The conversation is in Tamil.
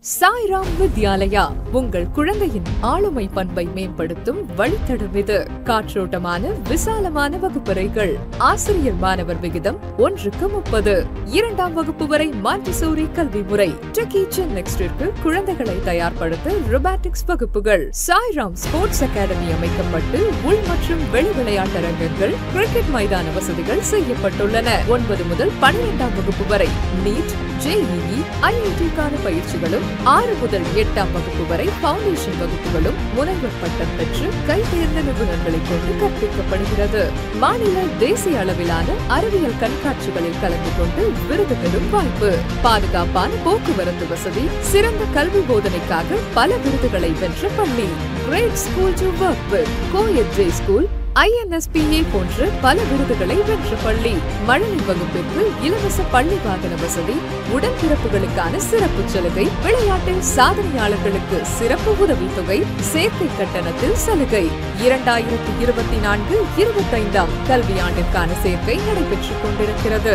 சாய்ராம் வித்யாலயா உங்கள் குழந்தையின் ஆளுமை பண்பை மேம்படுத்தும் வழித்தடம் இது. காற்றோட்டமான விசாலமான வகுப்பறைகள், ஆசிரியர் மாணவர் விகிதம் 1:30. 2ஆம் வகுப்பு வரை மாண்டிசோரி கல்வி முறை. டெக்கி நெக்ஸ்டிற்கு குழந்தைகளை தயார்படுத்த ரொபாட்டிக்ஸ் வகுப்புகள். சாய்ராம் ஸ்போர்ட்ஸ் அகாடமி அமைக்கப்பட்டு உள் மற்றும் வெளி விளையாட்டரங்கங்கள், கிரிக்கெட் மைதான வசதிகள் செய்யப்பட்டுள்ளன. 9 முதல் 12ஆம் வகுப்பு வரை நீட், JEE, IIT-க்கான பயிற்சிகளும் 6 முதல் 8ஆம் வகுப்பு வரை பவுண்டேஷன் வகுப்புகளும் முனைவர் பட்டம் பெற்று கைதேர்ந்த நிபுணர்களை கொண்டு கற்பிக்கப்படுகிறது. மாநில தேசிய அளவிலான அறிவியல் கண்காட்சிகளில் கலந்து கொண்டு விருது பெறும் வாய்ப்பு. பாதுகாப்பான போக்குவரத்து வசதி, சிறந்த கல்வி போதனைக்காக பல விருதுகளை வென்ற பள்ளி. Great school to work with, கோயட் ஜே ஸ்கூல், INSPA போன்ற பல விருதுகளை வென்ற பள்ளி. மழலை வகுப்பிற்கு இலவச பள்ளி வாகன வசதி, உடன்பிறப்புகளுக்கான சிறப்பு சலுகை, விளையாட்டில் சாதனையாளர்களுக்கு சிறப்பு உதவித்தொகை, சேர்க்கை கட்டணத்தில் சலுகை. 2024-25ஆம் கல்வியாண்டிற்கான சேர்க்கை நடைபெற்றுக் கொண்டிருக்கிறது.